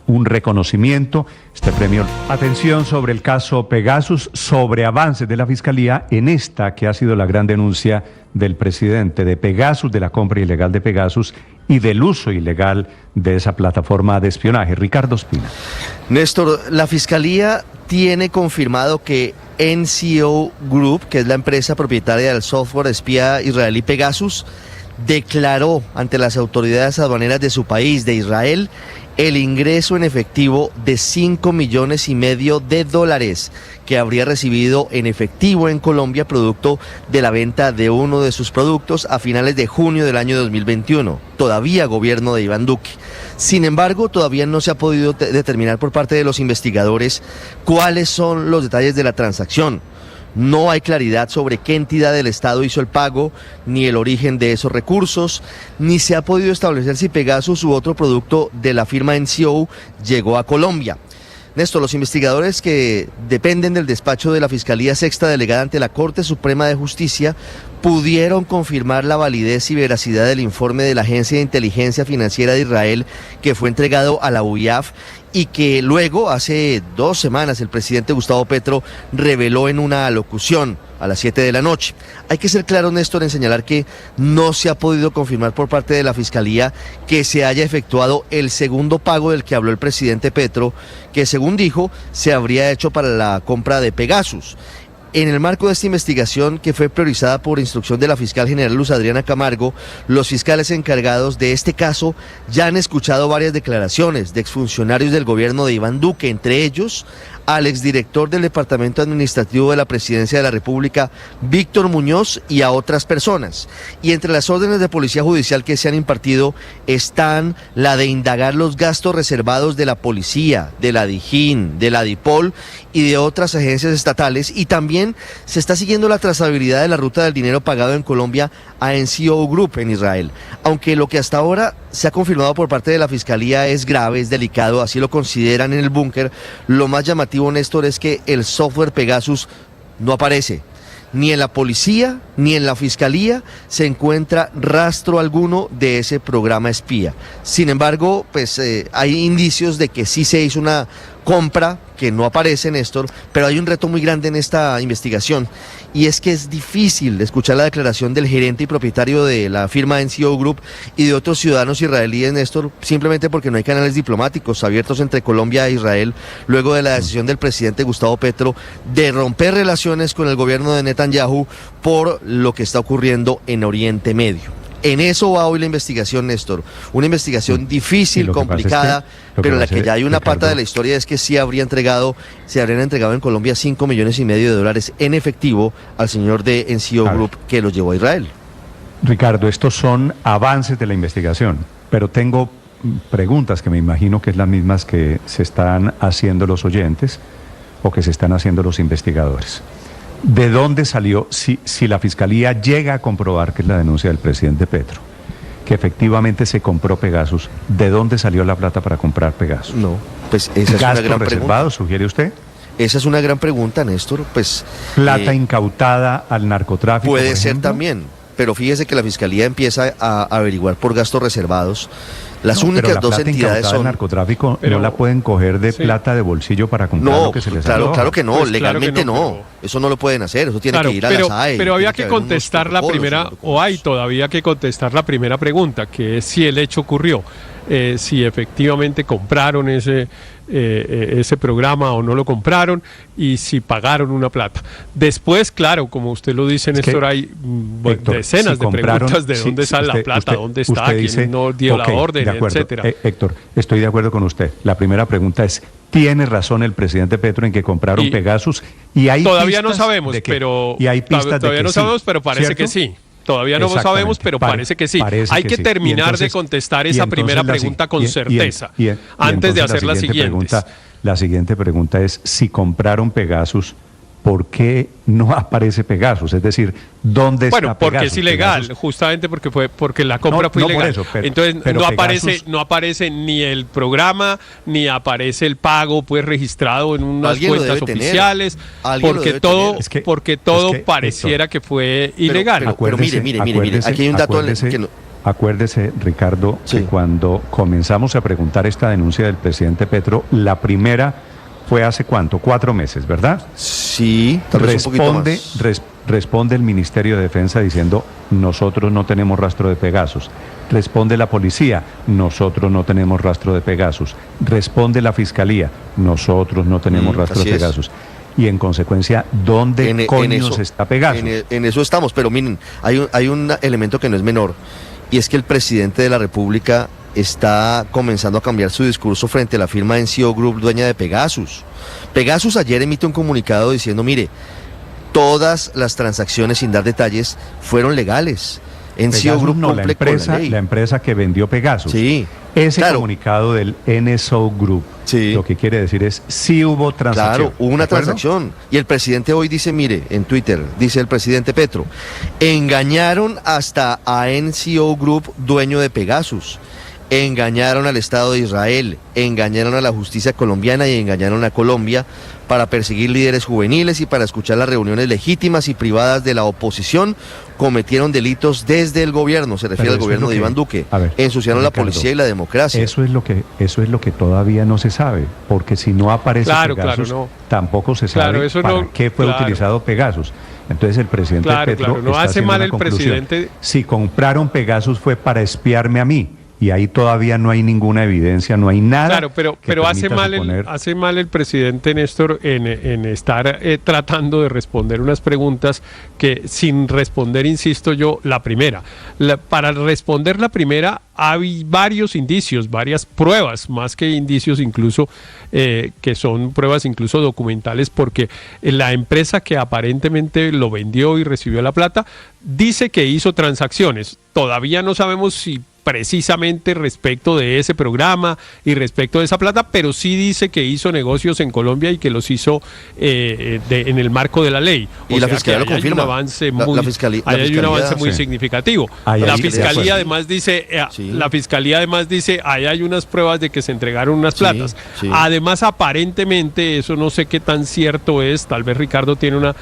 un reconocimiento, este premio. Atención sobre el caso Pegasus, sobre avances de la Fiscalía en esta que ha sido la gran denuncia del presidente de Pegasus, de la compra ilegal de Pegasus y del uso ilegal de esa plataforma de espionaje. Ricardo Espina. Néstor, la Fiscalía tiene confirmado que NCO Group, que es la empresa propietaria del software espía israelí Pegasus, declaró ante las autoridades aduaneras de su país, de Israel, el ingreso en efectivo de $5,5 millones que habría recibido en efectivo en Colombia producto de la venta de uno de sus productos a finales de junio del año 2021, todavía gobierno de Iván Duque. Sin embargo, todavía no se ha podido determinar por parte de los investigadores cuáles son los detalles de la transacción. No hay claridad sobre qué entidad del Estado hizo el pago, ni el origen de esos recursos, ni se ha podido establecer si Pegasus u otro producto de la firma NCO llegó a Colombia. Néstor, los investigadores que dependen del despacho de la Fiscalía Sexta Delegada ante la Corte Suprema de Justicia pudieron confirmar la validez y veracidad del informe de la Agencia de Inteligencia Financiera de Israel que fue entregado a la UIAF y que luego, hace 2 semanas, el presidente Gustavo Petro reveló en una alocución a las 7 de la noche. Hay que ser claro, Néstor, en señalar que no se ha podido confirmar por parte de la Fiscalía que se haya efectuado el segundo pago del que habló el presidente Petro, que según dijo, se habría hecho para la compra de Pegasus. En el marco de esta investigación, que fue priorizada por instrucción de la fiscal general Luz Adriana Camargo, los fiscales encargados de este caso ya han escuchado varias declaraciones de exfuncionarios del gobierno de Iván Duque, entre ellos al exdirector del Departamento Administrativo de la Presidencia de la República, Víctor Muñoz, y a otras personas. Y entre las órdenes de policía judicial que se han impartido están la de indagar los gastos reservados de la policía, de la DIJÍN, de la DIPOL y de otras agencias estatales, y también se está siguiendo la trazabilidad de la ruta del dinero pagado en Colombia a NCO Group en Israel. Aunque lo que hasta ahora se ha confirmado por parte de la Fiscalía es grave, es delicado, así lo consideran en el búnker, lo más llamativo, Néstor, es que el software Pegasus no aparece. Ni en la policía, ni en la Fiscalía se encuentra rastro alguno de ese programa espía. Sin embargo, pues hay indicios de que sí se hizo una compra que no aparece, Néstor, pero hay un reto muy grande en esta investigación, y es que es difícil escuchar la declaración del gerente y propietario de la firma NCO Group y de otros ciudadanos israelíes, Néstor, simplemente porque no hay canales diplomáticos abiertos entre Colombia e Israel, luego de la decisión del presidente Gustavo Petro de romper relaciones con el gobierno de Netanyahu por lo que está ocurriendo en Oriente Medio. En eso va hoy la investigación, Néstor. Una investigación difícil, complicada, pero en la que ya hay una pata de la historia, es que sí se habrían entregado en Colombia $5,5 millones en efectivo al señor de NCO Group que los llevó a Israel. Ricardo, estos son avances de la investigación, pero tengo preguntas que me imagino que es las mismas que se están haciendo los oyentes o que se están haciendo los investigadores. ¿De dónde salió, si la Fiscalía llega a comprobar, que es la denuncia del presidente Petro, que efectivamente se compró Pegasus, ¿de dónde salió la plata para comprar Pegasus? No, pues esa es una gran reservado, sugiere usted? Esa es una gran pregunta, Néstor. Pues plata incautada al narcotráfico. Puede ser también, pero fíjese que la Fiscalía empieza a averiguar por gastos reservados. Las únicas dos entidades son... narcotráfico no la pueden coger de plata de bolsillo para comprar lo que se les antoja. Claro que no, pues legalmente claro que no. Eso no lo pueden hacer, eso tiene que ir a la SAE. Pero había que contestar la primera, o hay todavía que contestar la primera pregunta, que es si el hecho ocurrió, si efectivamente compraron ese programa o no lo compraron, y si pagaron una plata. Después, claro, como usted lo dice, Néstor, hay Héctor, decenas de preguntas de dónde sale la plata, dónde está, quién dice, no dio la orden, etcétera. Héctor, estoy de acuerdo con usted. La primera pregunta es, ¿tiene razón el presidente Petro en que compraron Pegasus? Y hay todavía no sabemos, pero todavía no sabemos, pero parece que sí. Todavía no lo sabemos, pero parece que sí. Hay que terminar de contestar esa primera pregunta con certeza, antes de hacer las siguientes. La siguiente pregunta es, si compraron Pegasus, ¿por qué no aparece Pegasus? Es decir, ¿dónde está Pegasus? Bueno, porque es ilegal, Pegasus, justamente porque la compra fue ilegal. Por eso, entonces pero no aparece ni el programa, ni aparece el pago pues registrado en unas cuentas oficiales, porque todo pareciera que fue ilegal. Pero mire, aquí hay un dato que acuérdese, Ricardo, Sí. que cuando comenzamos a preguntar esta denuncia del presidente Petro, la primera fue hace ¿cuánto? 4 meses, ¿verdad? Sí, tal vez un poquito más. Responde el Ministerio de Defensa diciendo, nosotros no tenemos rastro de Pegasus. Responde la policía, nosotros no tenemos rastro de Pegasus. Responde la Fiscalía, nosotros no tenemos rastro así de es. Pegasus. Y en consecuencia, ¿dónde coños está Pegasus? En eso estamos, pero miren, hay un elemento que no es menor, y es que el presidente de la República está comenzando a cambiar su discurso frente a la firma NCO Group, dueña de Pegasus. Pegasus ayer emite un comunicado diciendo, mire, todas las transacciones, sin dar detalles, fueron legales. NCO Pegasus Group no, cumple con la ley. la empresa que vendió Pegasus. Sí, Ese claro. comunicado del NSO Group, Sí. lo que quiere decir es, sí hubo transacción. Claro, hubo una ¿de acuerdo? transacción. Y el presidente hoy dice, mire, en Twitter, dice el presidente Petro, engañaron hasta a NCO Group, dueño de Pegasus. Engañaron al Estado de Israel, engañaron a la justicia colombiana y engañaron a Colombia para perseguir líderes juveniles y para escuchar las reuniones legítimas y privadas de la oposición. Cometieron delitos desde el gobierno, se refiere Pero al eso es gobierno lo de que- Iván Duque. a ver, Ensuciaron la Ricardo, policía y la democracia. Eso es lo que todavía no se sabe, porque si no aparece Claro, Pegasus, claro, no. tampoco se Claro, sabe eso para no- qué fue claro. utilizado Pegasus. Entonces el presidente Claro, Petro claro, no está hace haciendo mal una el conclusión. presidente. Si compraron Pegasus fue para espiarme a mí, y ahí todavía no hay ninguna evidencia, no hay nada. Claro, pero que hace permita mal suponer- hace mal el presidente Néstor en estar tratando de responder unas preguntas que sin responder, insisto yo, la primera. Para responder la primera hay varios indicios, varias pruebas, más que indicios incluso, que son pruebas incluso documentales, porque la empresa que aparentemente lo vendió y recibió la plata dice que hizo transacciones. Todavía no sabemos si precisamente respecto de ese programa y respecto de esa plata, pero sí dice que hizo negocios en Colombia y que los hizo en el marco de la ley. Y la Fiscalía lo ahí hay confirma. un avance La- muy, la Fiscalía- ahí la hay un avance Fiscalía- muy sí. significativo. Ahí La hay- de Fiscalía acuerdo. además dice, Sí. la Fiscalía además dice, ahí hay unas pruebas de que se entregaron unas Sí, platas. sí. Además, aparentemente, eso no sé qué tan cierto es, tal vez Ricardo tiene una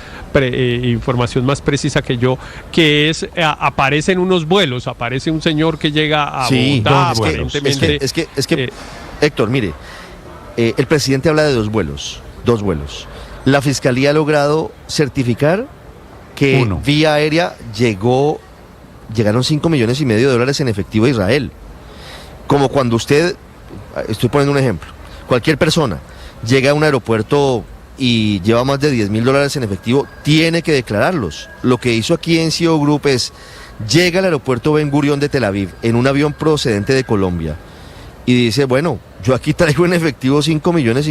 información más precisa que yo, que es, aparecen unos vuelos, aparece un señor que llega a Sí, Bogotá, dos vuelos. aparentemente. Es que eh, Héctor, mire, el presidente habla de dos vuelos. La Fiscalía ha logrado certificar que Uno. vía aérea llegaron 5,5 millones de dólares en efectivo a Israel. Como cuando usted, estoy poniendo un ejemplo, cualquier persona llega a un aeropuerto y lleva más de 10,000 dólares en efectivo, tiene que declararlos. Lo que hizo aquí en NCO Group es, llega al aeropuerto Ben Gurión de Tel Aviv en un avión procedente de Colombia y dice, bueno, yo aquí traigo en efectivo 5,5 millones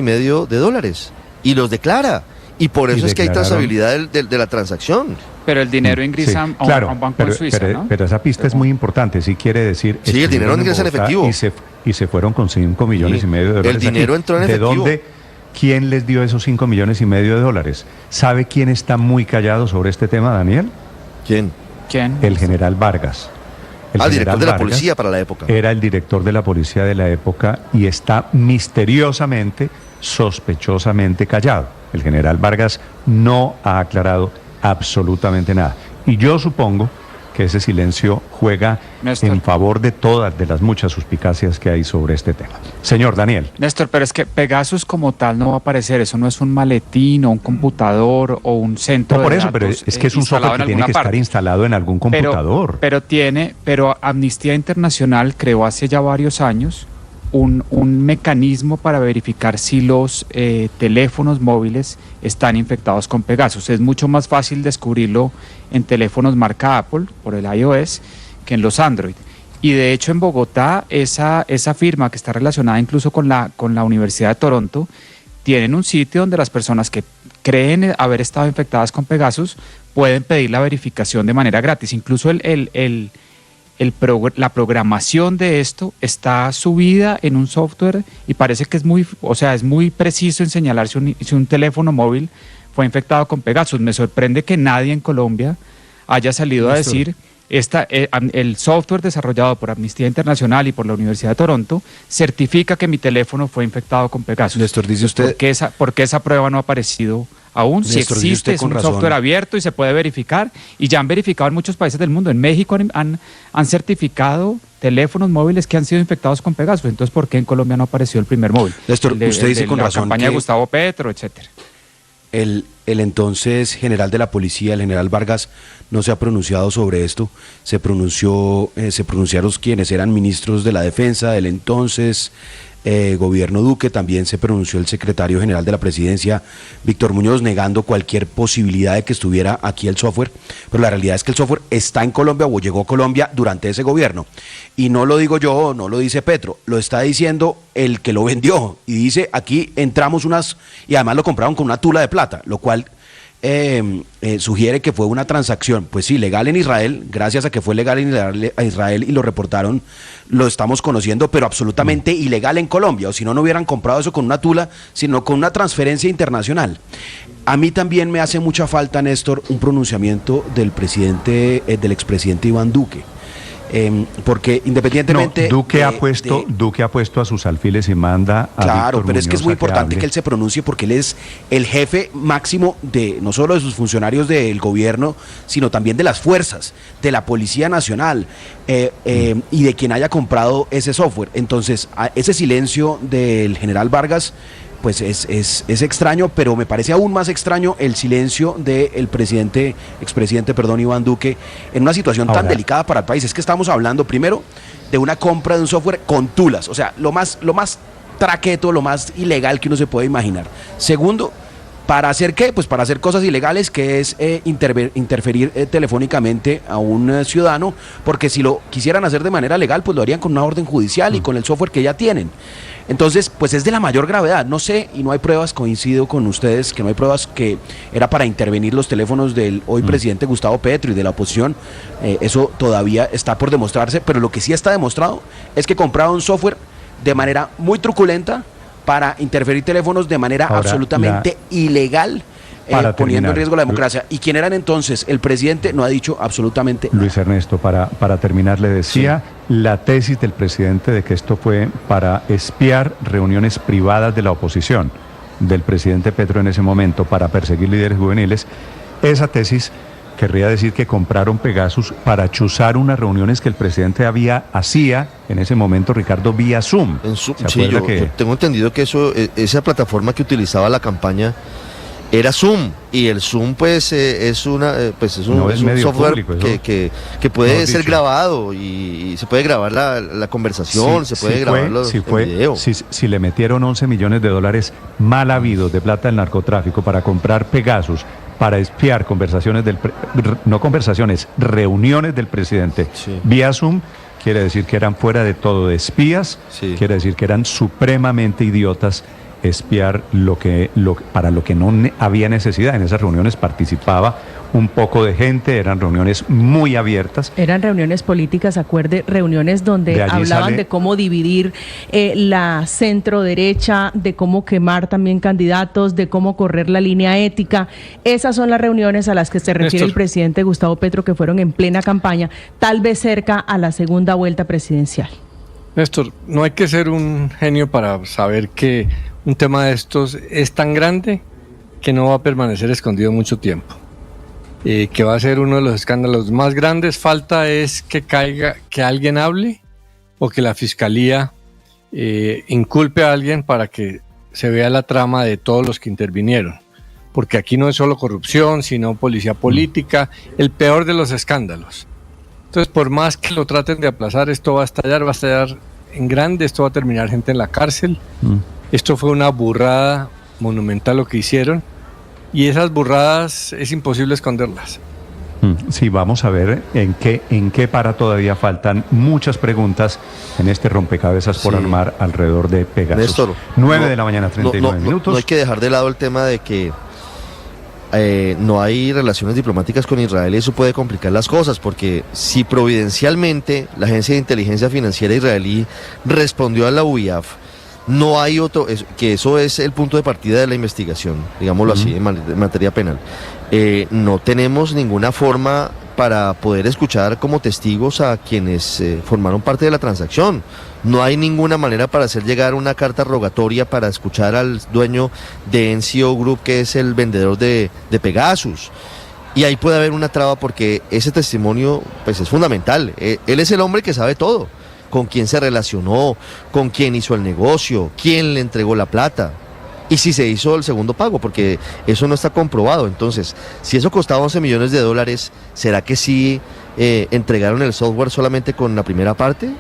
de dólares, y los declara. Y por eso Y es que hay declararon- trazabilidad de la transacción. Pero el dinero Sí, ingresa a claro, un banco pero, en Suiza, pero- ¿no? pero esa pista es muy importante, sí quiere decir... Sí, el dinero estuvieron ingresa en Bogotá efectivo. Y se fueron con 5,5 millones Sí, de el dólares. dinero aquí. entró en ¿De efectivo. dónde? ¿Quién les dio esos 5,5 millones de dólares? ¿Sabe quién está muy callado sobre este tema, Daniel? ¿Quién? ¿Quién? El general Vargas. El Al director general de la Vargas policía para la época. Era el director de la policía de la época y está misteriosamente, sospechosamente callado. El general Vargas no ha aclarado absolutamente nada. Y yo supongo que ese silencio juega Néstor. en favor de todas de las muchas suspicacias que hay sobre este tema. Señor Daniel. Néstor, pero es que Pegasus como tal no va a aparecer, eso no es un maletín o un computador o un centro No por de eso, pero datos, es que es un instalado software en que tiene alguna que estar parte. instalado en algún Pero- computador. Pero Amnistía Internacional creó hace ya varios años un mecanismo para verificar si los teléfonos móviles están infectados con Pegasus. Es mucho más fácil descubrirlo en teléfonos marca Apple, por el iOS, que en los Android. Y de hecho en Bogotá, esa firma que está relacionada incluso con la Universidad de Toronto, tienen un sitio donde las personas que creen haber estado infectadas con Pegasus pueden pedir la verificación de manera gratis. Incluso la programación de esto está subida en un software y parece que es muy preciso en señalar si un teléfono móvil fue infectado con Pegasus. Me sorprende que nadie en Colombia haya salido a decir el software desarrollado por Amnistía Internacional y por la Universidad de Toronto certifica que mi teléfono fue infectado con Pegasus. Néstor, dice usted... ¿Por qué esa prueba no ha aparecido aún, si Néstor, dice existe, usted es con un razón. software abierto y se puede verificar, y ya han verificado en muchos países del mundo. En México han certificado teléfonos móviles que han sido infectados con Pegasus. Entonces, ¿por qué en Colombia no apareció el primer móvil? Néstor, usted dice con razón la campaña que de Gustavo Petro, etcétera. el entonces general de la policía, el general Vargas, no se ha pronunciado sobre esto. Se pronunciaron quienes eran ministros de la defensa del entonces gobierno Duque. También se pronunció el secretario general de la presidencia, Víctor Muñoz, negando cualquier posibilidad de que estuviera aquí el software. Pero la realidad es que el software está en Colombia o llegó a Colombia durante ese gobierno. Y no lo digo yo, no lo dice Petro, lo está diciendo el que lo vendió. Y dice, aquí entramos y además lo compraron con una tula de plata, lo cual sugiere que fue una transacción, pues sí, legal en Israel. Gracias a que fue legal en Israel y lo reportaron, lo estamos conociendo, pero absolutamente ilegal en Colombia, o si no, no hubieran comprado eso con una tula, sino con una transferencia internacional. A mí también me hace mucha falta, Néstor, un pronunciamiento del expresidente Iván Duque. Porque independientemente Duque ha puesto a sus alfiles y manda a claro, Víctor pero es que es Muñoz muy a importante hable. que él se pronuncie, porque él es el jefe máximo de no solo de sus funcionarios del gobierno, sino también de las fuerzas, de la Policía Nacional, y de quien haya comprado ese software. Entonces, ese silencio del general Vargas pues es extraño, pero me parece aún más extraño el silencio del expresidente Iván Duque, en una situación tan delicada para el país. Es que estamos hablando primero de una compra de un software con tulas, o sea, lo más traqueto, lo más ilegal que uno se puede imaginar. Segundo, ¿para hacer qué? Pues para hacer cosas ilegales, que es interferir telefónicamente a un ciudadano, porque si lo quisieran hacer de manera legal, pues lo harían con una orden judicial y con el software que ya tienen. Entonces, pues es de la mayor gravedad. No sé, y no hay pruebas, coincido con ustedes, que no hay pruebas que era para intervenir los teléfonos del hoy presidente Gustavo Petro y de la oposición. Eso todavía está por demostrarse, pero lo que sí está demostrado es que compraron software de manera muy truculenta para interferir teléfonos de manera absolutamente ilegal, poniendo en riesgo la democracia. ¿Y quién eran entonces? El presidente no ha dicho absolutamente nada. Luis Ernesto, para terminar, le decía la tesis del presidente de que esto fue para espiar reuniones privadas de la oposición, del presidente Petro en ese momento, para perseguir líderes juveniles. Esa tesis querría decir que compraron Pegasus para chuzar unas reuniones que el presidente hacía en ese momento, Ricardo, vía Zoom. En Zoom, sí, yo tengo entendido que esa plataforma que utilizaba la campaña era Zoom, y el Zoom pues es un software público, que puede ser grabado, y se puede grabar la conversación, se puede grabar los videos. Si le metieron $11 millones mal habidos de plata del narcotráfico para comprar Pegasus, para espiar reuniones del presidente vía Zoom, quiere decir que eran fuera de todo de espías, quiere decir que eran supremamente idiotas espiar para lo que no había necesidad. En esas reuniones participaba un poco de gente, eran reuniones muy abiertas. Eran reuniones políticas, reuniones donde hablaban de cómo dividir la centro derecha, de cómo quemar también candidatos, de cómo correr la línea ética. Esas son las reuniones a las que se refiere el presidente Gustavo Petro, que fueron en plena campaña, tal vez cerca a la segunda vuelta presidencial. Néstor, no hay que ser un genio para saber que un tema de estos es tan grande que no va a permanecer escondido mucho tiempo. Que va a ser uno de los escándalos más grandes. Falta es que alguien hable, o que la fiscalía inculpe a alguien para que se vea la trama de todos los que intervinieron. Porque aquí no es solo corrupción, sino policía política, el peor de los escándalos. Entonces, por más que lo traten de aplazar, esto va a estallar en grande, esto va a terminar gente en la cárcel. Esto fue una burrada monumental lo que hicieron, y esas burradas es imposible esconderlas. Sí, vamos a ver en qué para. Todavía faltan muchas preguntas en este rompecabezas por armar alrededor de Pegasus. Néstor, 9 de la mañana, 39 minutos. No hay que dejar de lado el tema de que no hay relaciones diplomáticas con Israel, y eso puede complicar las cosas, porque si providencialmente la Agencia de Inteligencia Financiera israelí respondió a la UIAF, no hay otro, que eso es el punto de partida de la investigación, digámoslo así, en materia penal. No tenemos ninguna forma para poder escuchar como testigos a quienes formaron parte de la transacción. No hay ninguna manera para hacer llegar una carta rogatoria para escuchar al dueño de NCO Group, que es el vendedor de Pegasus. Y ahí puede haber una traba porque ese testimonio pues es fundamental. Él es el hombre que sabe todo, con quién se relacionó, con quién hizo el negocio, quién le entregó la plata y si se hizo el segundo pago, porque eso no está comprobado. Entonces, si eso costaba 11 millones de dólares, ¿será que sí entregaron el software solamente con la primera parte?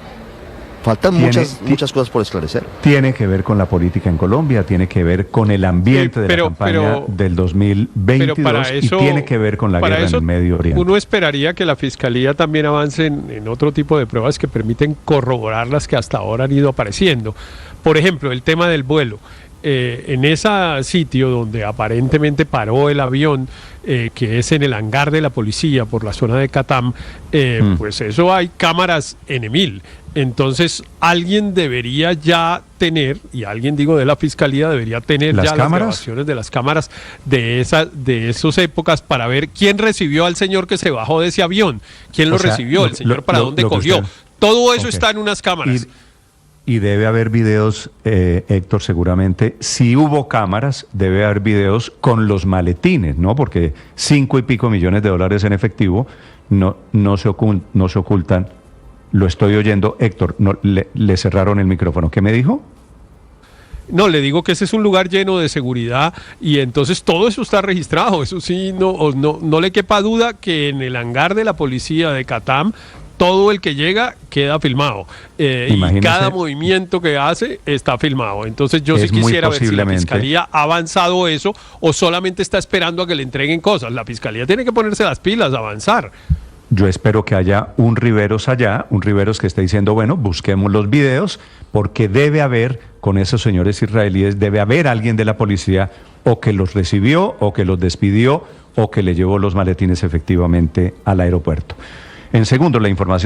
Faltan muchas cosas por esclarecer. Tiene que ver con la política en Colombia, tiene que ver con el ambiente de la campaña del 2022 y tiene que ver con la guerra en el Medio Oriente. Uno esperaría que la Fiscalía también avance en otro tipo de pruebas que permiten corroborar las que hasta ahora han ido apareciendo. Por ejemplo, el tema del vuelo. En ese sitio donde aparentemente paró el avión, que es en el hangar de la policía por la zona de Catam, pues eso hay cámaras N1000. Entonces alguien debería ya tener, y alguien digo de la Fiscalía debería tener ya las grabaciones de las cámaras de esas épocas para ver quién recibió al señor que se bajó de ese avión, quién lo recibió, el señor para dónde cogió. Todo eso está en unas cámaras. Y debe haber videos, Héctor, seguramente. Si hubo cámaras, debe haber videos con los maletines, ¿no? Porque 5 y pico millones de dólares en efectivo no se ocultan. Lo estoy oyendo. Héctor, le cerraron el micrófono. ¿Qué me dijo? No, le digo que ese es un lugar lleno de seguridad y entonces todo eso está registrado. Eso sí, no le quepa duda que en el hangar de la policía de Catam todo el que llega queda filmado y cada movimiento que hace está filmado. Entonces yo sí quisiera ver si la Fiscalía ha avanzado eso o solamente está esperando a que le entreguen cosas. La Fiscalía tiene que ponerse las pilas, avanzar. Yo espero que haya un Riveros allá, un Riveros que esté diciendo, bueno, busquemos los videos, porque debe haber, con esos señores israelíes, debe haber alguien de la policía o que los recibió, o que los despidió, o que le llevó los maletines efectivamente al aeropuerto. En segundo, la información